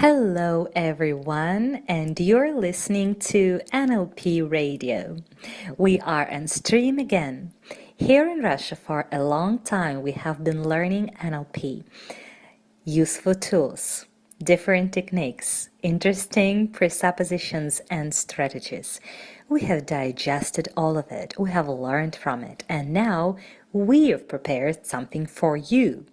Hello, everyone, and you're listening to NLP Radio. We are on stream again. Here in Russia, for a long time, we have been learning NLP, useful tools, different techniques, interesting presuppositions, and strategies. We have digested all of it, we have learned from it, and now we have prepared something for you.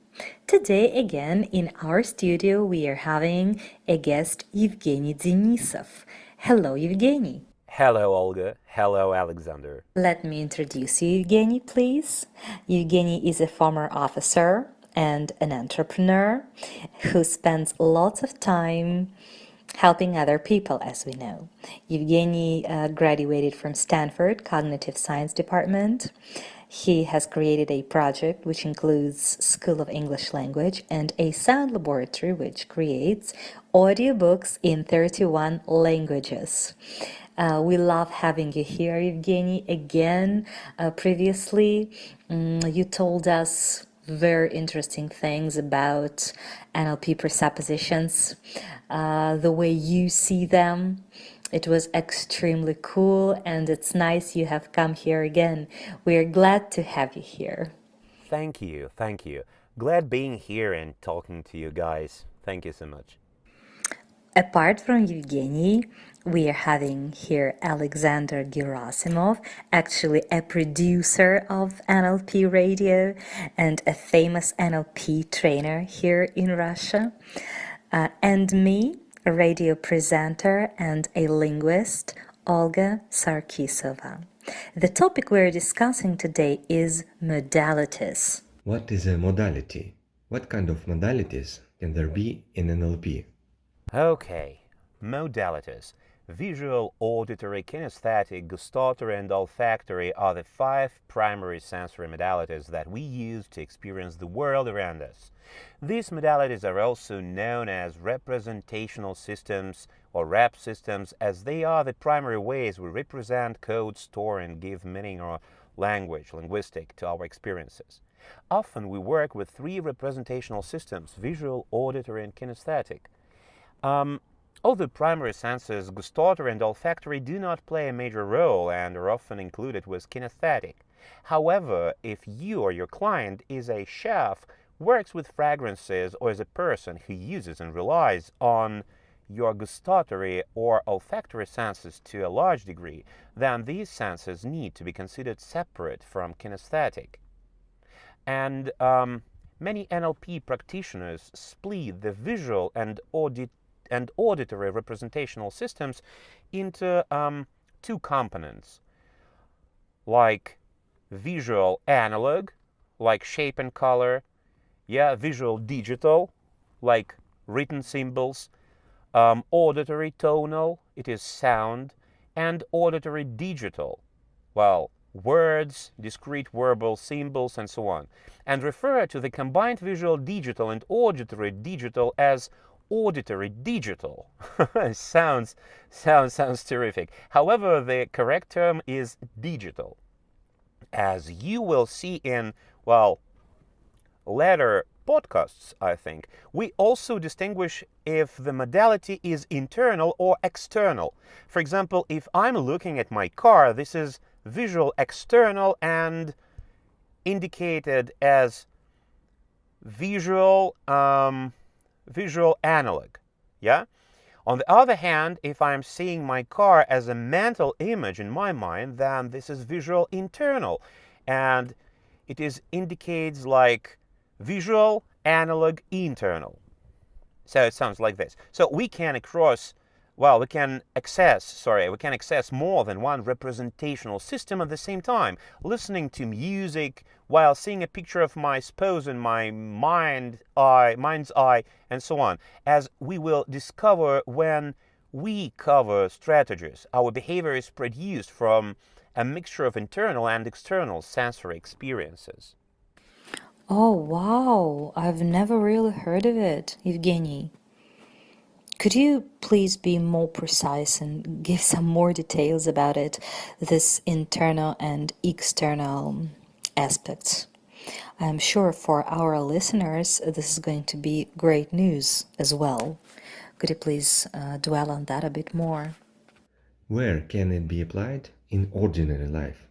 Today, again, in our studio, we are having a guest, Evgeniy Denissov. Hello, Evgeny. Hello, Olga. Hello, Alexander. Let me introduce you, Evgeny, please. Evgeny is a former officer and an entrepreneur who spends lots of time helping other people, as we know. Evgeny graduated from Stanford Cognitive Science Department. He has created a project which includes School of English Language and a sound laboratory which creates audiobooks in 31 languages. We love having you here, Evgeny. Again, previously you told us very interesting things about NLP presuppositions, the way you see them. It was extremely cool, and it's nice you have come here again. We are glad to have you here. Thank you. Glad being here and talking to you guys. Thank you so much. Apart from Evgeny, we are having here Alexander Gerasimov, actually a producer of NLP Radio and a famous NLP trainer here in Russia, and me, a radio presenter and a linguist, Olga Sarkisova. The topic we're discussing today is modalities. What is a modality? What kind of modalities can there be in NLP? Okay, modalities. Visual, auditory, kinesthetic, gustatory, and olfactory are the 5 primary sensory modalities that we use to experience the world around us. These modalities are also known as representational systems or rep systems, as they are the primary ways we represent, code, store, and give meaning or linguistic to our experiences. Often we work with 3 representational systems: visual, auditory, and kinesthetic. All the primary senses, gustatory and olfactory, do not play a major role and are often included with kinesthetic. However, if you or your client is a chef, works with fragrances, or is a person who uses and relies on your gustatory or olfactory senses to a large degree, then these senses need to be considered separate from kinesthetic. And many NLP practitioners split the visual and auditory representational systems into 2 components, like visual analog, like shape and color, visual digital, like written symbols, auditory tonal, it is sound, and auditory digital, well, words, discrete verbal symbols, and so on, and refer to the combined visual digital and auditory digital as auditory digital. sounds terrific. However, the correct term is digital. As you will see in, later podcasts, I think, we also distinguish if the modality is internal or external. For example, if I'm looking at my car, this is visual external and indicated as visual analog. On the other hand, if I'm seeing my car as a mental image in my mind, then this is visual internal, and it indicates like visual analog internal. So it sounds like this. So we can access more than one representational system at the same time, listening to music while seeing a picture of my spouse in my mind's eye, and so on, as we will discover when we cover strategies. Our behavior is produced from a mixture of internal and external sensory experiences. Oh, wow! I've never really heard of it, Evgeny. Could you please be more precise and give some more details about it, this internal and external aspects? I'm sure for our listeners, this is going to be great news as well. Could you please dwell on that a bit more? Where can it be applied in ordinary life?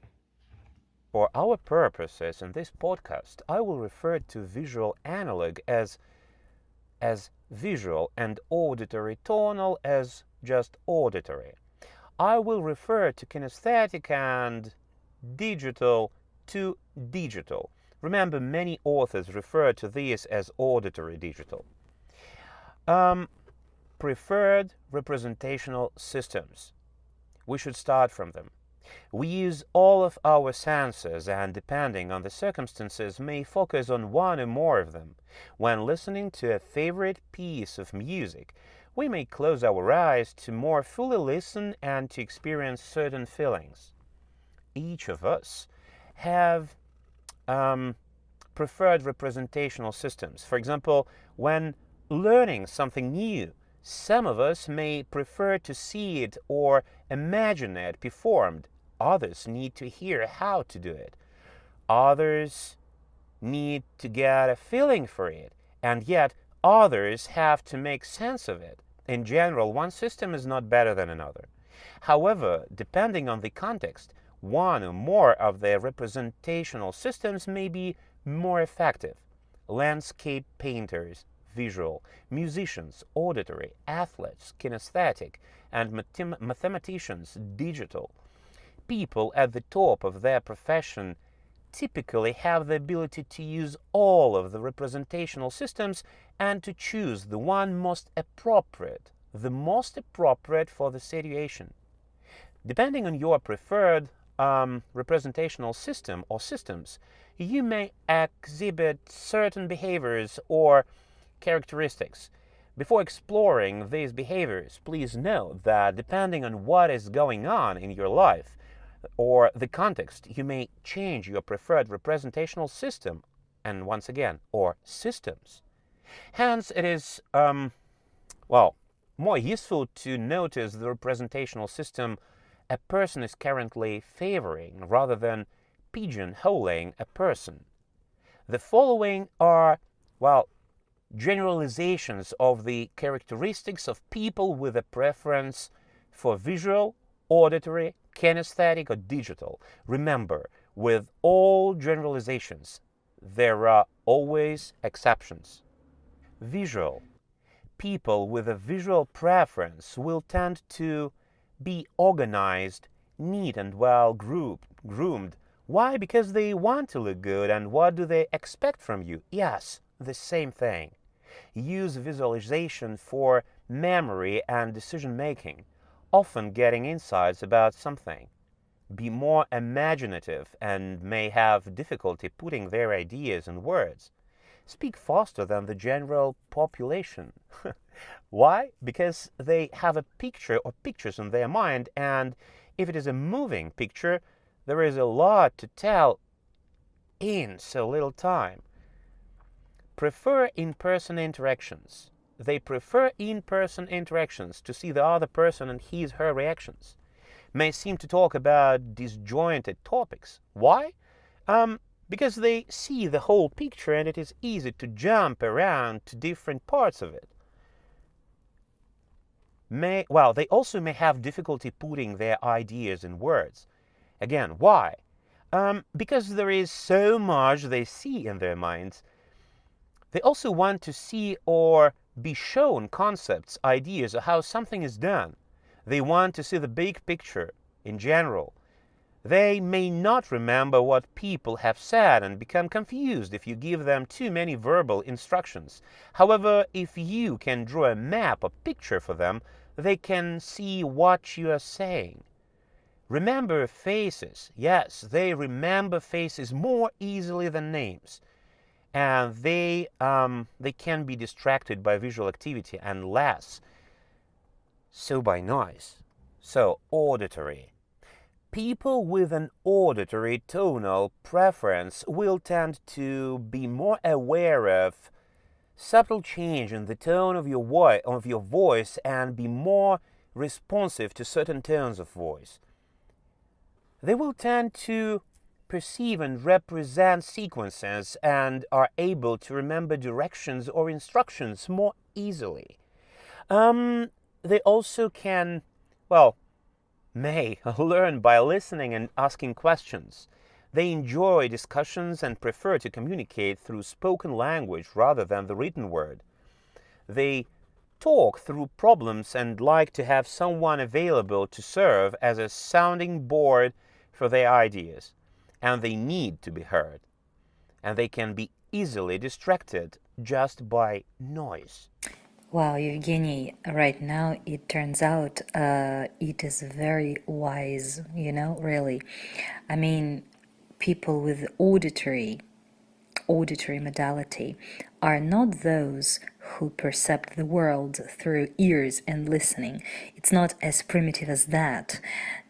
For our purposes in this podcast, I will refer to visual analog as visual and auditory tonal as just auditory. I will refer to kinesthetic and digital to digital. Remember, many authors refer to these as auditory digital. Preferred representational systems. We should start from them. We use all of our senses and, depending on the circumstances, may focus on one or more of them. When listening to a favorite piece of music, we may close our eyes to more fully listen and to experience certain feelings. Each of us have preferred representational systems. For example, when learning something new, some of us may prefer to see it or imagine it performed. Others need to hear how to do it. Others need to get a feeling for it, and yet others have to make sense of it. In general, one system is not better than another. However, depending on the context, one or more of the representational systems may be more effective. Landscape painters, visual, musicians, auditory, athletes, kinesthetic, and mathematicians, digital. People at the top of their profession typically have the ability to use all of the representational systems and to choose the one most appropriate for the situation. Depending on your preferred representational system or systems, you may exhibit certain behaviors or characteristics. Before exploring these behaviors, please know that depending on what is going on in your life or the context, you may change your preferred representational system, and once again, or systems. Hence, it is, more useful to notice the representational system a person is currently favoring rather than pigeonholing a person. The following are, generalizations of the characteristics of people with a preference for visual, auditory, kinesthetic, or digital. Remember, with all generalizations, there are always exceptions. Visual. People with a visual preference will tend to be organized, neat, and well groomed. Why? Because they want to look good. And what do they expect from you? Yes, the same thing. Use visualization for memory and decision making, often getting insights about something. Be more imaginative and may have difficulty putting their ideas in words. Speak faster than the general population. Why? Because they have a picture or pictures in their mind, and if it is a moving picture, there is a lot to tell in so little time. Prefer in-person interactions. They prefer in-person interactions to see the other person and her reactions. May seem to talk about disjointed topics. Why? Because they see the whole picture and it is easy to jump around to different parts of it. They also may have difficulty putting their ideas in words. Again, why? Because there is so much they see in their minds. They also want to see or be shown concepts, ideas, or how something is done. They want to see the big picture in general. They may not remember what people have said and become confused if you give them too many verbal instructions. However, if you can draw a map or picture for them, they can see what you are saying. Remember faces. Yes, they remember faces more easily than names. And they can be distracted by visual activity and less so by noise. So, auditory. People with an auditory tonal preference will tend to be more aware of subtle change in the tone of your voice and be more responsive to certain tones of voice. They will tend to perceive and represent sequences and are able to remember directions or instructions more easily. They also can, may learn by listening and asking questions. They enjoy discussions and prefer to communicate through spoken language rather than the written word. They talk through problems and like to have someone available to serve as a sounding board for their ideas. And they need to be heard. And they can be easily distracted just by noise. Wow, Evgeny, right now it turns out it is very wise, really. I mean, people with auditory modality are not those who perceive the world through ears and listening. It's not as primitive as that.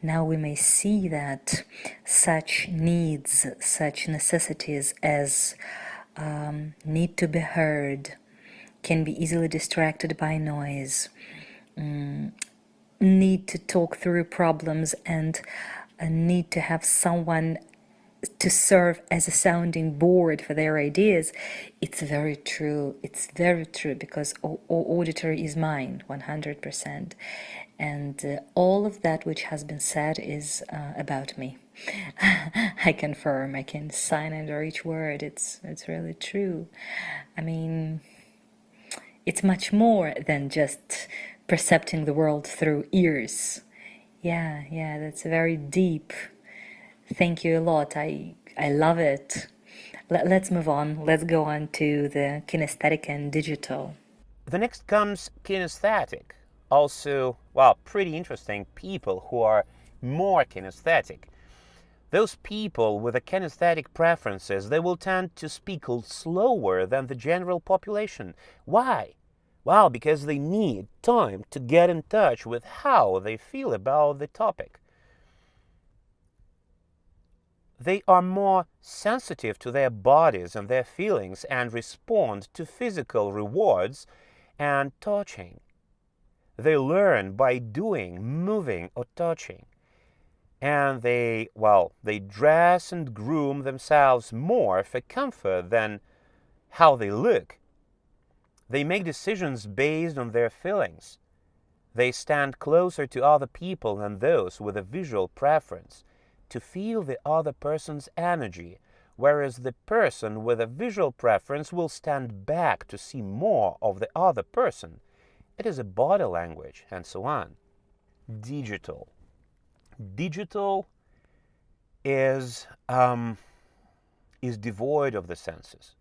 Now we may see that such needs, such necessities as need to be heard, can be easily distracted by noise, need to talk through problems, and a need to have someone to serve as a sounding board for their ideas. It's very true. It's very true, because auditory is mine, 100%. And all of that which has been said is about me. I confirm, I can sign under each word. It's really true. I mean, it's much more than just percepting the world through ears. Yeah, that's very deep. Thank you a lot. I love it. Let's move on. Let's go on to the kinesthetic and digital. The next comes kinesthetic. Also, pretty interesting people who are more kinesthetic. Those people with the kinesthetic preferences, they will tend to speak slower than the general population. Why? Well, because they need time to get in touch with how they feel about the topic. They are more sensitive to their bodies and their feelings and respond to physical rewards and touching. They learn by doing, moving, or touching. And they dress and groom themselves more for comfort than how they look. They make decisions based on their feelings. They stand closer to other people than those with a visual preference to feel the other person's energy, whereas the person with a visual preference will stand back to see more of the other person. It is a body language, and so on. Digital. Digital is devoid of the senses.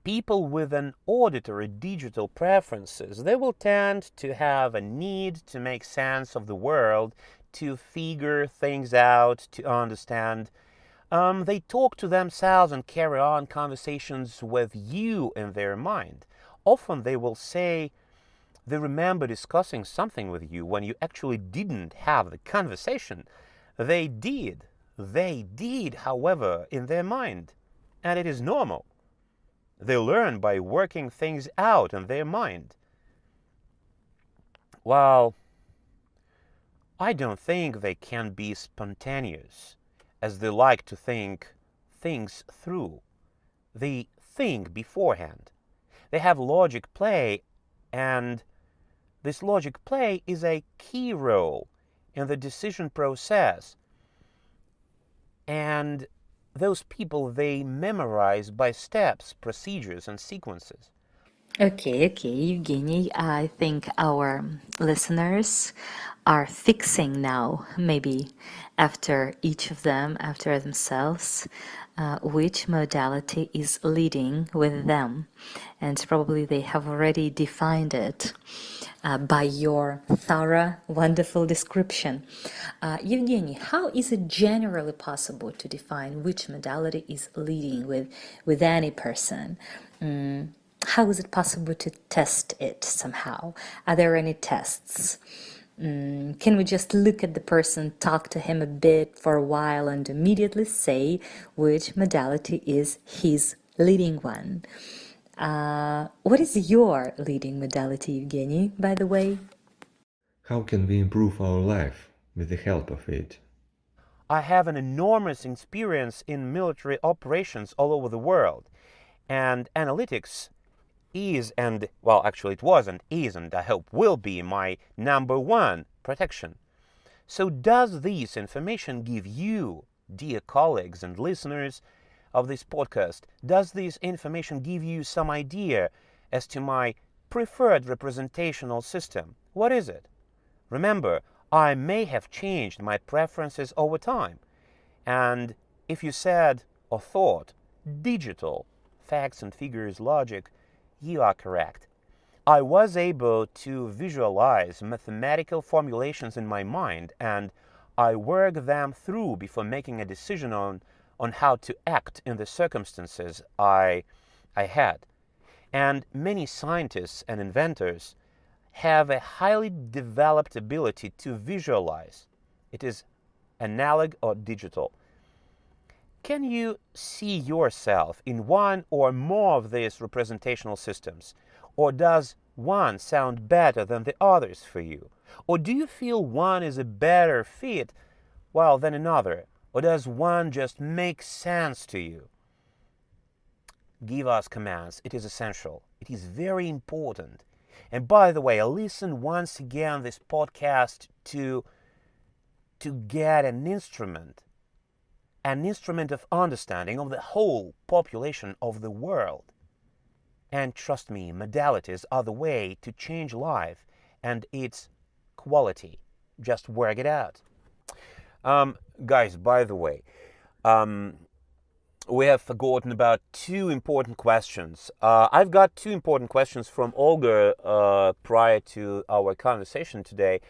People with an auditory digital preferences, they will tend to have a need to make sense of the world, to figure things out, to understand. They talk to themselves and carry on conversations with you in their mind. Often they will say they remember discussing something with you when you actually didn't have the conversation. They did, however, in their mind. And it is normal. They learn by working things out in their mind. Well, I don't think they can be spontaneous, as they like to think things through. They think beforehand. They have logic play, and this logic play is a key role in the decision process. And those people, they memorize by steps, procedures, and sequences. Okay, Evgeny, I think our listeners are fixing now, maybe after each of them, after themselves, which modality is leading with them. And probably they have already defined it by your thorough, wonderful description. Evgeny, how is it generally possible to define which modality is leading with any person? How is it possible to test it somehow? Are there any tests? Can we just look at the person, talk to him a bit for a while, and immediately say which modality is his leading one? What is your leading modality, Evgeny, by the way? How can we improve our life with the help of it? I have an enormous experience in military operations all over the world. And analytics is, and well, actually it was and is, and I hope will be my number one protection. So does this information give you, dear colleagues and listeners of this podcast, does this information give you some idea as to my preferred representational system? What is it? Remember, I may have changed my preferences over time. And if you said or thought digital, facts and figures logic, you are correct. I was able to visualize mathematical formulations in my mind, and I worked them through before making a decision on how to act in the circumstances I had. And many scientists and inventors have a highly developed ability to visualize. It is analog or digital. Can you see yourself in one or more of these representational systems? Or does one sound better than the others for you? Or do you feel one is a better fit, than another? Or does one just make sense to you? Give us commands. It is essential. It is very important. And by the way, I listen once again this podcast to get an instrument of understanding of the whole population of the world. And trust me, modalities are the way to change life and its quality. Just work it out. Guys, by the way, we have forgotten about two important questions. I've got two important questions from Olga prior to our conversation today.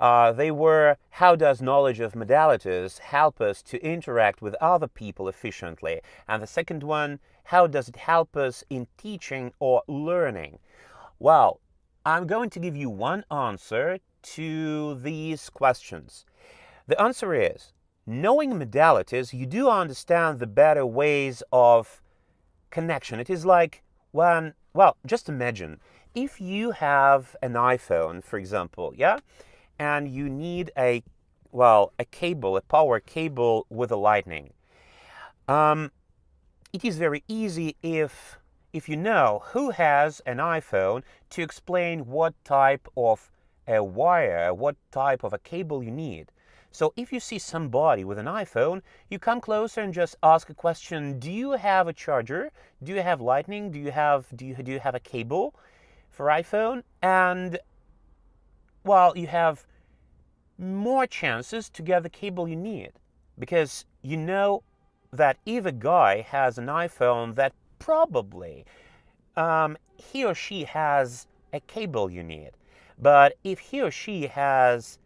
They were, how does knowledge of modalities help us to interact with other people efficiently? And the second one, how does it help us in teaching or learning? Well, I'm going to give you one answer to these questions. The answer is, knowing modalities, you do understand the better ways of connection. It is like when, just imagine, if you have an iPhone, for example, and you need a cable, a power cable with a lightning. It is very easy if you know who has an iPhone to explain what type of a wire, what type of a cable you need. So if you see somebody with an iPhone, you come closer and just ask a question. Do you have a charger? Do you have lightning? Do you have a cable for iPhone? And you have more chances to get the cable you need, because you know that if a guy has an iPhone, that probably he or she has a cable you need. But if he or she has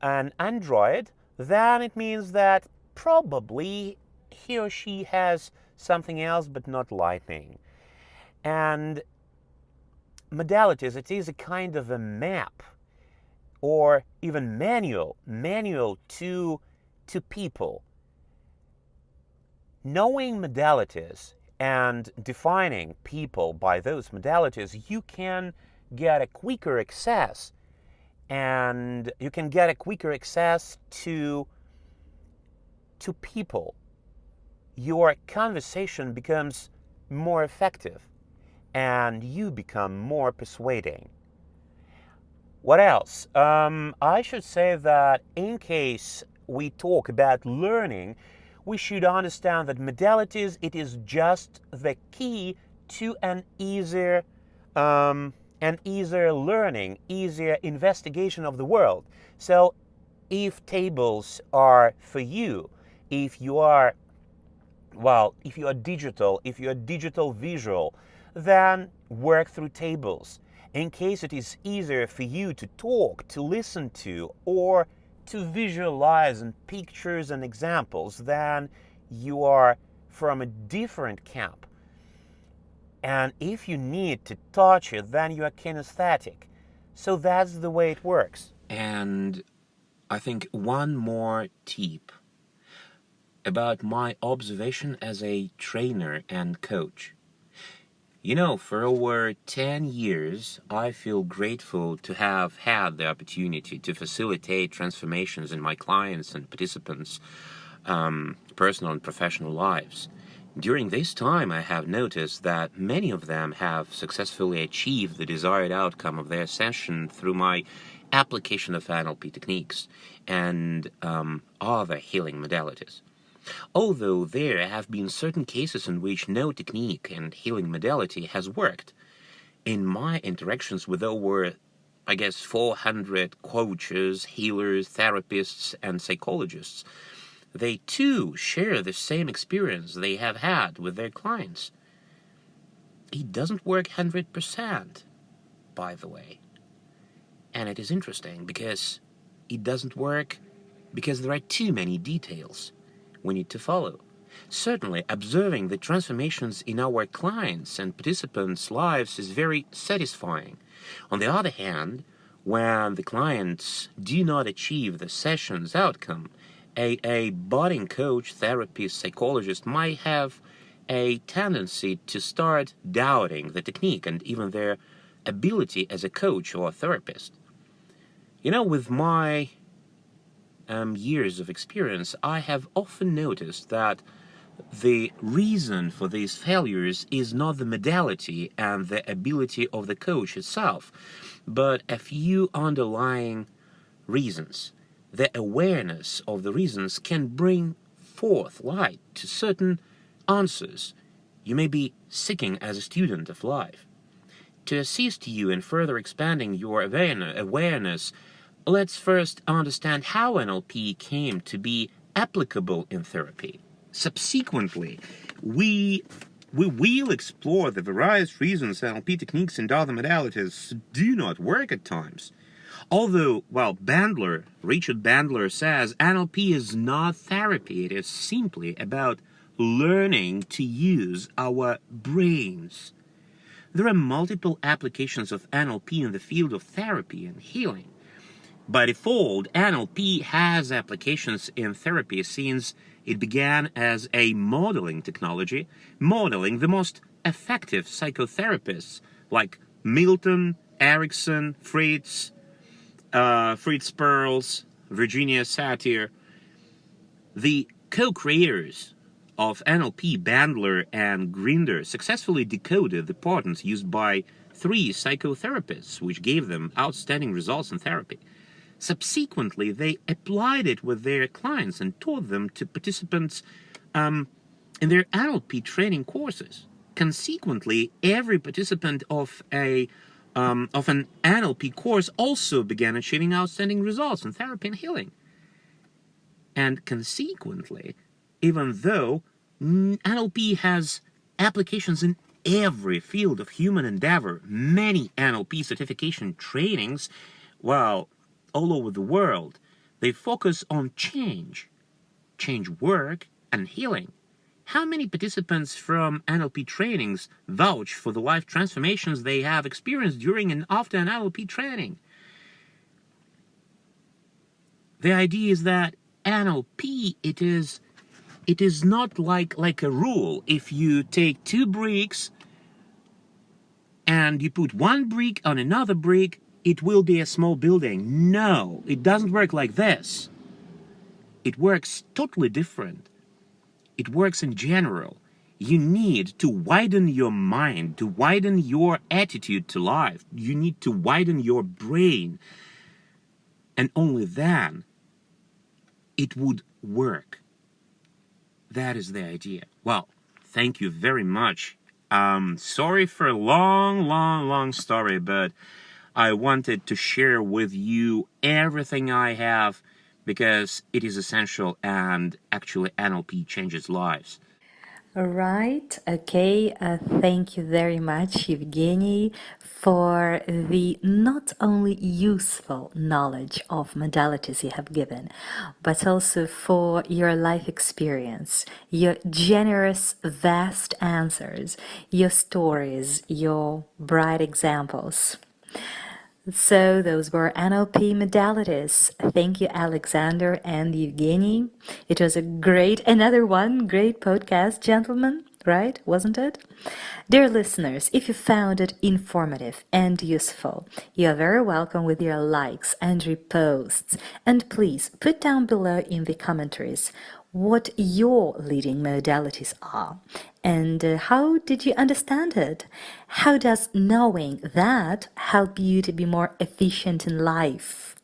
an Android, then it means that probably he or she has something else but not lightning. And modalities, it is a kind of a map or even manual to people. Knowing modalities and defining people by those modalities, you can get a quicker access, and you can get a quicker access to people. Your conversation becomes more effective and you become more persuading. What else? I should say that in case we talk about learning, we should understand that modalities, it is just the key to an easier learning, easier investigation of the world. So if tables are for you, if you are digital visual, then work through tables. In case it is easier for you to talk, to listen to, or to visualize in pictures and examples, then you are from a different camp. And if you need to touch it, then you are kinesthetic. So that's the way it works. And I think one more tip about my observation as a trainer and coach. For over 10 years, I feel grateful to have had the opportunity to facilitate transformations in my clients' and participants' personal and professional lives. During this time, I have noticed that many of them have successfully achieved the desired outcome of their session through my application of NLP techniques and other healing modalities. Although there have been certain cases in which no technique and healing modality has worked, in my interactions with over, 400 coaches, healers, therapists, and psychologists, they too share the same experience they have had with their clients. It doesn't work 100%, by the way. And it is interesting because it doesn't work because there are too many details we need to follow. Certainly, observing the transformations in our clients' and participants' lives is very satisfying. On the other hand, when the clients do not achieve the session's outcome, a budding coach, therapist, psychologist might have a tendency to start doubting the technique and even their ability as a coach or a therapist. With my years of experience, I have often noticed that the reason for these failures is not the modality and the ability of the coach itself, but a few underlying reasons. The awareness of the reasons can bring forth light to certain answers you may be seeking as a student of life. To assist you in further expanding your awareness, let's first understand how NLP came to be applicable in therapy. Subsequently, we will explore the various reasons NLP techniques and other modalities do not work at times. Although, Richard Bandler says NLP is not therapy, it is simply about learning to use our brains. There are multiple applications of NLP in the field of therapy and healing. By default, NLP has applications in therapy since it began as a modeling technology, modeling the most effective psychotherapists like Milton, Erickson, Fritz Perls, Virginia Satir. The co-creators of NLP, Bandler and Grinder, successfully decoded the patterns used by 3 psychotherapists, which gave them outstanding results in therapy. Subsequently, they applied it with their clients and taught them to participants in their NLP training courses. Consequently, every participant of an NLP course also began achieving outstanding results in therapy and healing. And consequently, even though NLP has applications in every field of human endeavor, many NLP certification trainings, all over the world, they focus on change work, and healing. How many participants from NLP trainings vouch for the life transformations they have experienced during and after an NLP training? The idea is that NLP, it is not like a rule. If you take 2 bricks and you put one brick on another brick, it will be a small building. No, it doesn't work like this. It works totally different. It works in general. You need to widen your mind, to widen your attitude to life. You need to widen your brain. And only then it would work. That is the idea. Well, thank you very much. Sorry for a long story, but I wanted to share with you everything I have because it is essential and actually NLP changes lives. Right. Okay. Thank you very much, Evgeniy, for the not only useful knowledge of modalities you have given, but also for your life experience, your generous, vast answers, your stories, your bright examples. So those were NLP modalities. Thank you, Alexander and Evgeniy. It was another great podcast, gentlemen. right? Wasn't it? Dear listeners, if you found it informative and useful, you are very welcome with your likes and reposts. And please put down below in the commentaries what your leading modalities are and how did you understand it? How does knowing that help you to be more efficient in life?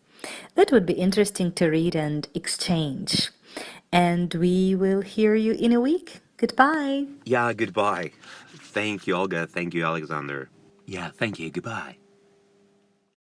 That would be interesting to read and exchange. And we will hear you in a week. Goodbye. Yeah, goodbye. Thank you, Olga. Thank you, Alexander. Yeah, thank you. Goodbye.